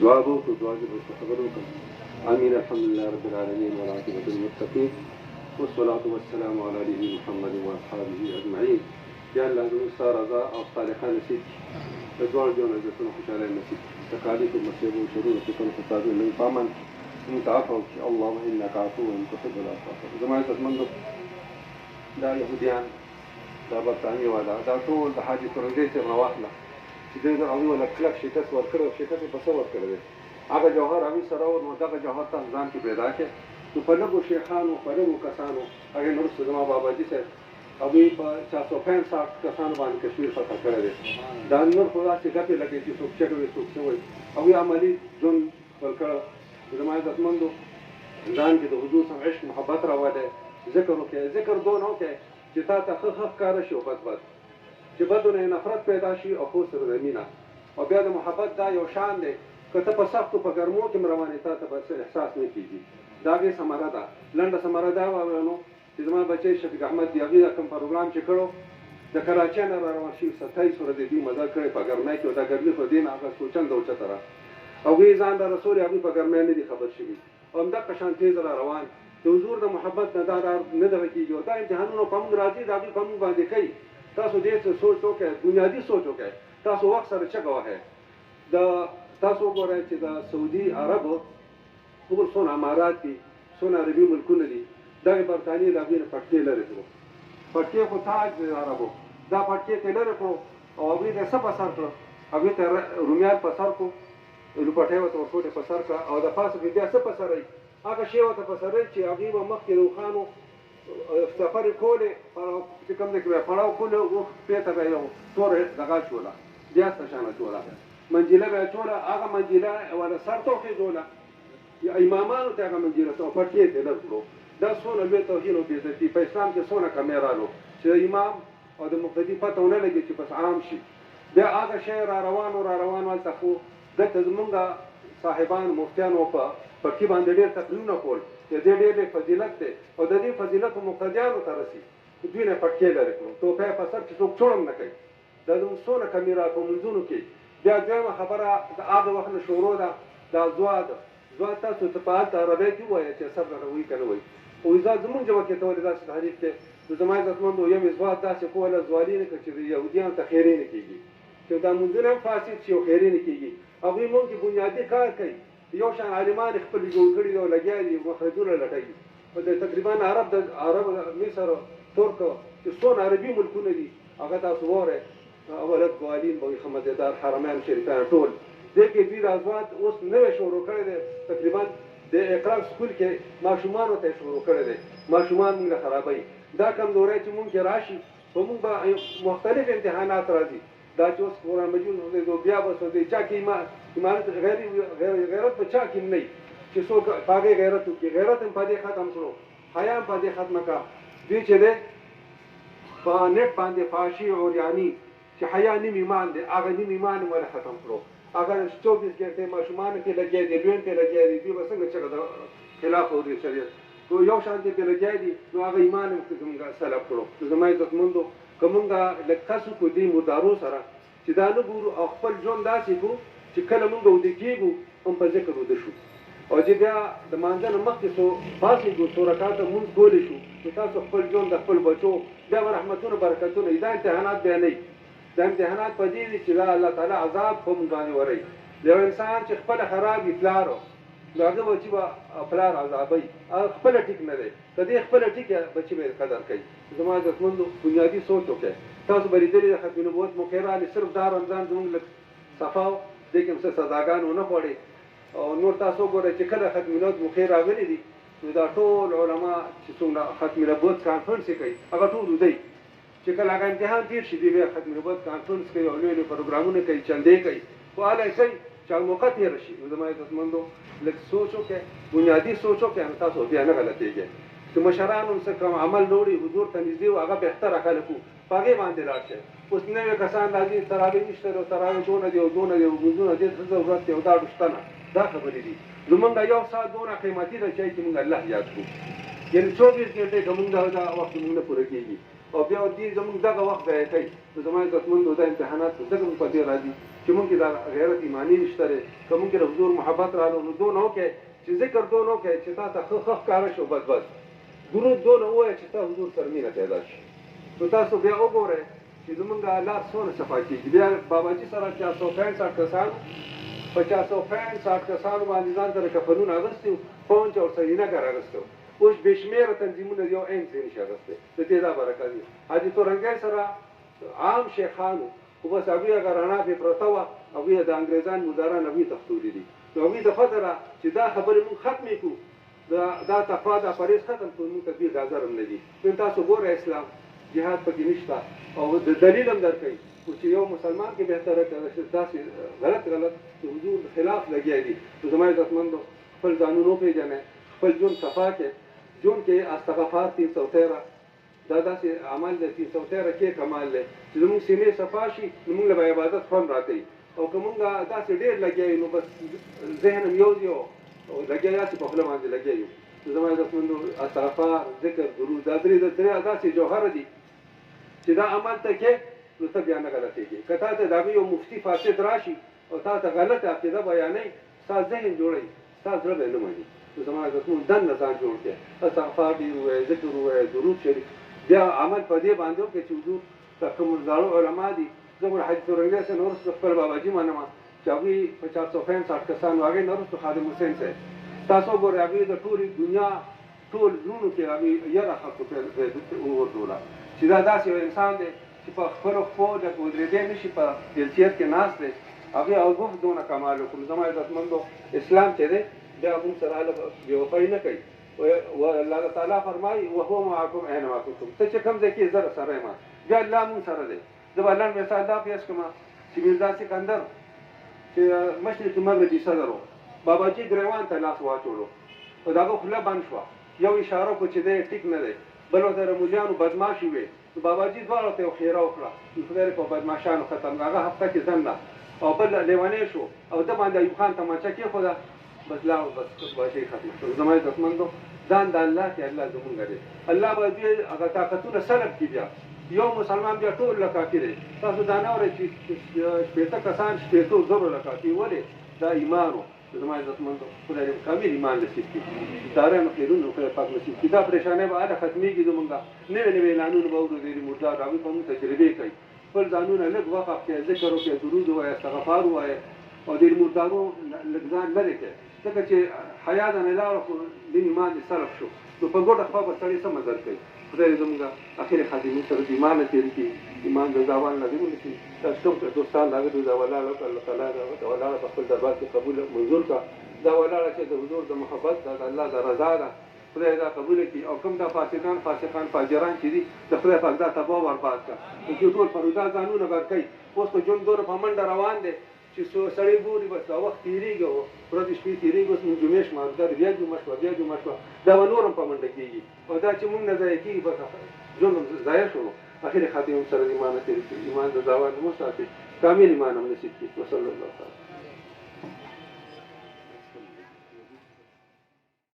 دعاء وکړو دعا دې ورته خبرې وکړو. آمين. الحمد لله رب العالمين والعاقبة للمتقين والصلاة والسلام على نبينا محمد وأصحابه أجمعين. یا الله زموږ ستا رضا او ستا لقا نصیب کړي، د دواړو ژوند عزتونه خوشحالۍ نصیب کړي، تکالیف مصیبو شرونو فتنو فسادونو لږ پامن موږ ته عفو وکړي. اللهم انک عفو تحب العفو فاعف عنا. زما عزتمندو دا یهودیان دا برطانیې والا دا ټول د حاجي ترنګۍ صاحب نه واخله چې دوی د هغوی له کلک شکست ورکړی او شکست یې په څه ورکړی دی، هغه جوهر هغوی سره و، نو دغه جوهر تاسو ځان کې پیدا کړې. نو په لږو شیخانو په لږو کسانو هغې نه وروسته زما باباجي صاحب هغوی په 465 کسانو باندې کشمیر فتح کړی دی. دا نور خو داسې ګپې لګوي چې څوک چټ وي څوک څه وایي، هغوی عملي ژوند خپل کړی. زما عزتمندو ځان کې د حضور سره عشق محبت راولئ، ذکر وکړئ، ذکر دونه وکړئ چې تا ته ښه ښه ښکاره شي او بد چې بدو نه نفرت پیدا شي او خو سره د مینه. او بیا د محبت دا یو شان دی که ته په سختو په ګرمو کې روانې تا ته به څه احساس نه کېږي. دا هغې ثمره ده. لنډه ثمره دا وویلو چې زما بچی شفیق احمد د هغې دا کوم پروګرام چې کړو د کراچۍ نه را روان شوي 27 ورځې دوی مزل کړی په ګرمۍ کې، او دا ګرمي خو دې نه هغه سوچنده اوچته ده. هغوی ځان را رسولې، هغوی په ګرمۍ نه دي خبر شوي او همدغه شان تیز را روان. د حضور د محبت نه دا نه دغه کېږي او دا امتحانونه په موږ راځي، د هغوی په موږ باندې کوي. تاسو دې څه سوچ وکړئ، بنیادي سوچ وکړئ. تاسو وخت سره چغه وهئ. تاسو وګورئ چې د سعودي عربو ټول څونه امارات دي، څونه عربي ملکونه دي، دغې برطانیې د هغوی نه پټکې لرې کړو. پټکې خو تاج د عربو، دا پټکې ته لرې کړو او هغوی ته څه په سر کړو؟ هغوی ته رومیان په سر کړو، لوپټۍ ورته ورکوټې په سر کړه او د پاسه بیا څه په سر وي؟ هغه شی ورته په سر وي چې هغوی به مخکې د اوښانو سفرې کولې، چې کوم ځای کې به یې پړاو کولې، اوښ پرې ته به یې یو توره دغه اچوله، بیا څه شان اچوله، منجیله به یې اچوله، هغه منجیله وله سر ته وخېږوله، امامانو ته هغه منجیله ته پټکې ته لر کړو. دا څونه لوی توهین او بېعزتي په اسلام کې څونه کمی رالو چې د امام او د مقتدي پته ونه لګي چې بس عام شي. بیا هغه شی را روان هلته خو دلته زمونږ صاحبان مفتیانو په پټکي باندې ډېر تقریرونه کول چې دې ډېر فضیلت دی او د دې فضیلت مقتدیانو ته رسي، دوی نه پټکې لرې کړو، ټوپۍ په سر چې څوک چوړم نه کوي. دا زموږ څونه کمی را په منځونو کې. بیا دویمه خبره د هغه وخت نه شروع ده، دا زواد تاسو ته په هلته عربۍ کې ووایه چې صبر وایي که نه وایي. او زاد زمونږ ژبه کې ته ولې داسې تحریف دی؟ نو زما عزتمندو یو یې زواد داسې کوله زوالي نه کړه چې د یهودیانو ته خیرې نه کېږي، چې دا منځونه هم فاسد شي او خیرې نه کېږي. هغوی مونږ کې بنیادي کار کوي، یو شان عالمان خپل جوړ کړي دي او لګیا دي مخرجونه لټوي. او د تقریبا عرب مصر ترک چې څونه عربي ملکونه دي هغه تاسو وګورئ، اولد ګوالین به وي، ښه مزېدار حرمین شریفان ټول دې کې دوی دا ازواج اوس نوی شروع کړی دی. تقریبا د اقرا سکول کې ماشومانو ته یې شروع کړی دی. ماشومان مونږ له خرابوي. دا کمزوری چې مونږ کې راشي په مونږ به مختلف امتحانات راځي. دا چې اوس قرآن مجید نو بیا به سوځي چا کې ایمانت غیرت په چا کې نه وي چې څوک په هغې غیرت وکړي. غیرت هم په دې ختم کړو، حیا هم په دې ختمه کړه. دوی چې دی په نېټ باندې فحاشي عریاني چې حیا نیم ایمان دی، هغه نیم ایمان یې ولې ختم کړو. هغه 24 ګنټې ماشومانو کې لګیا دي، لویان پرې لګیا دي، دوی به څنګه چغه د خلاف او د شریعت یو شان دې پرې لګیا دي، نو هغه ایمان یې زموږ سلب کړو. نو زما عزتمندو که مونږ لږ کسو کو دې مردارو سره چې دا نه ګورو او خپل ژوند داسې کړو چې کله مونږ وده کېږو هم په ذکر وده شو، او چې بیا د مانځه نه مخکې پاڅېږو څو رکعاته مونځ کولی شو، نو تاسو خپل ژوند د خپل بچو بیا به رحمتونه برکتونه دا امتحانات بیا نه وي. دا امتحانات په دې دي چې دا الله تعالی عذاب په مونږ باندې وروي. یو انسان چې خپله خراب وي پلارو، نو هغه بچي به پلار عذابوي، هغه خپله ټیک نه دی. که دې خپله ټیکه بچي به یې قدر کوي. زما عزتمندو بنیادي سوچ وکړئ. تاسو به لیدلي د ختم نبوت موقع راغلې، صرف دا رمضان زموږ لږ صفا و، دې کې هم څه سزاګانې ونه خوړې. او نور تاسو وګورئ چې کله ختم نبوت موقع راغلي دي، نو دا ټول علما چې څومره ختم نبوت کانفرنس یې کوي هغه ټول ودی چې کله هغه امتحان تېر شي، دوی بیا ختم نبوت کانفرنس کوي او لوی لوی پروګرامونه کوي، چندې کوي، خو هله یې کوي چې هغه موقع تېره شي. نو زما عزتمندو لږ سوچ وکړئ، بنیادي سوچ وکړئ، نو تاسو بیا نه غلطېږئ. چې مشران هم څه کوم عمل نه وړي، حضور ته نږدې و، هغه بهتره خلک وو، په هغې باندې لاړ شئ. اوس نوي کسان راځي تراویح نشته دی او تراویح دونه دی او دونه دی او لمونځونه دې څه ضرورت دی او دا شته نه، دا خبرې دي. زمونږ یو ساعت دونه قیمتي ده چې موږ الله یاد کړو. یعنې 24 ګنټې که موږ دا وخت موږ نه پوره کېږي او بیا دې زموږ دغه وخت ضایع کوي. نو زما عزتمندو دا امتحانات ځکه موږ په دې راځي چې مونږ کې دا غیرت ایمانی نشته دی که مونږ کې د حضور محبت رالو نو دونه وکړئ چې ذکر دونه وکړئ چې تا ته ښه ښکاره شي بس درود دونه ووایه چې تا حضور سره مینه پیدا شي نو تاسو بیا وګورئ چې زمونږ لار څومره صفا کېږي بیا باباجي سره 465 کسانو په 465 کسانو باندې ځان سره کفنونه اغوستي وو فونج او سرینګر اغوستی وو اوس بې شمېره تنظیمونه یو عین ځای نشي اغوستی د دې دا برکت دی حاجي تورنګی سره عام شیخانو خو بس هغوی هغه رڼا پرې پرته وه هغوی د انګریزان مداران هغوی تښتولي دي نو هغوی د فکره چې دا خبرې مونږ ختمې کړو دا تقوا دا پرهیز ختم کړو مونږ ته دوی حاضر هم نه دي نو تاسو ګوره اسلام جهاد پکې نشته او د دلیل هم درکوي چې یو مسلمان کې بهتره که داسې غلط د حضور خلاف لګیا دي نو زما عزتمندو خپل ځانونه وپېژنئ خپل ژوند صفا کړئ ژوند کې استغفار 313 دا داسې عمل دی 313 کې کمال دی چې زموږ سینې صفا شي نو موږ له به عبادت خوند راکوي او که موږ داسې ډېر لګیا یو نو بس ذهن هم یو دی او لګیا یاستې په خوله باندې لګیا یو نو زما عزتمندو استغفار ذکر درود دا درې داسې جوهر دي چې دا عمل ته کې نو ته بیا نه غلطېږي که تا ته د هغه یو مفتي فاسد راشي او تا ته غلطه عقیده بیانوي ستا ذهن جوړوي ستا زړه به یې نه مني نو زما عزتمندو دننه ځان جوړ کړې استغفار ډېر ووایه ذکر ووایه درود شریف بیا عمل په دې باندې وکړئ چې حضور ته کوم زاړه علما دي زه ګوره حاجي تورنګی صاحب نه وروسته خپل باباجي منم چې هغوی په 465 کسانو هغې نه وروسته خادم حسین صاحب تاسو وګورئ هغوی د ټولې دنیا ټول زړونو کې هغوی یره خلکو وغورځوله چې دا داسې یو انسان دی چې په خپلو پښو ډک ودرېدی نه شي په ویلچیر کې ناست دی هغې اوګوف دونه کمال وکړو زما عزتمندو اسلام چې دی بیا موږ سره هله بېوفایي نه کوي الله تعالی فرمایي وهو معکم اینما کنتم ته چې کوم ځای کې زه سره یم بیا الله موږ سره دی زه به لنډ مثال دا پیش کړم چې میرزا سکندر چې مشرقي مغربي صدر و باباجي ګریوان ته لاس واچولو او د هغه خوله بند شوه یو اشاره وکړو چې دی ټیک نه دی بل ورته د مولیانو بدماشي وې نو باباجي دواړو ته یو خیره وکړه نو خدای په بدماشانو ختم هغه هفته کې ځنډه او بل لیونی شو او ده باندې ایوب خان تماچه کېښوده بس لا بس باشي ختم شو زما عزتمندو ځان د الله کې الله زمونږ دی الله به دوی هغه طاقتونه سلب کړي بیا یو مسلمان بیا ټول له کافي دی تاسو دا نه اورئ چې 80 کسان 80 زرو له کافي ولې دا ایمان و زما عزتمندو خدای دې کامل ایمان نصیب کړي دارایانو خیرونه خدای پاک نصیب کړي دا پریشانۍ به هله ختمېږي زمونږ نوې اعلانونه به اورو ډېرې مردار هغوی به مونږ تجربې کوي خپل ځانونه لږ وقف کړئ ذکر وکړئ درود ووایه استغفار ووایه او د مردارو لږ ځان لرې کړئ ځکه چې حیا د نه لاړه خو دین ایمان دې صرف شو نو په ګوډه خوا به سړی څه مزل کوي خدای دې زموږ اخر خادمي سره د ایمانه تېر کړي ایمان د زاوال لازم ونیسي تاسو کوم دوستان هغه د ولاړه الله تعالی د ولاړه په خپل دربار کې قبول منظور کړه دا ولاړه چې د حضور د محبت د الله د رضا ده خدای دا قبول کړي او کوم دا فاسقان فاجران چې دي د خدای پاک دا تباه او برباد کړه چې ټول پرودا ځانونه ورکوي اوس په ژوند دوره په منډه روان دی چې سړی ګوري بس دا وخت تېرېږي او ورځې شپې تېرېږي اوس مونږ جمعې شمارګر بیا جمعه شوه دا به نور هم په منډه کېږي او دا چې مونږ نه ضایع کېږي بس ژوند هم ضایع شو اخر خاتمه سره ایمان تېر کړي ایمان د زوال مو ساتي کامل ایمان هم نصیب کړي وصلی الله تعالی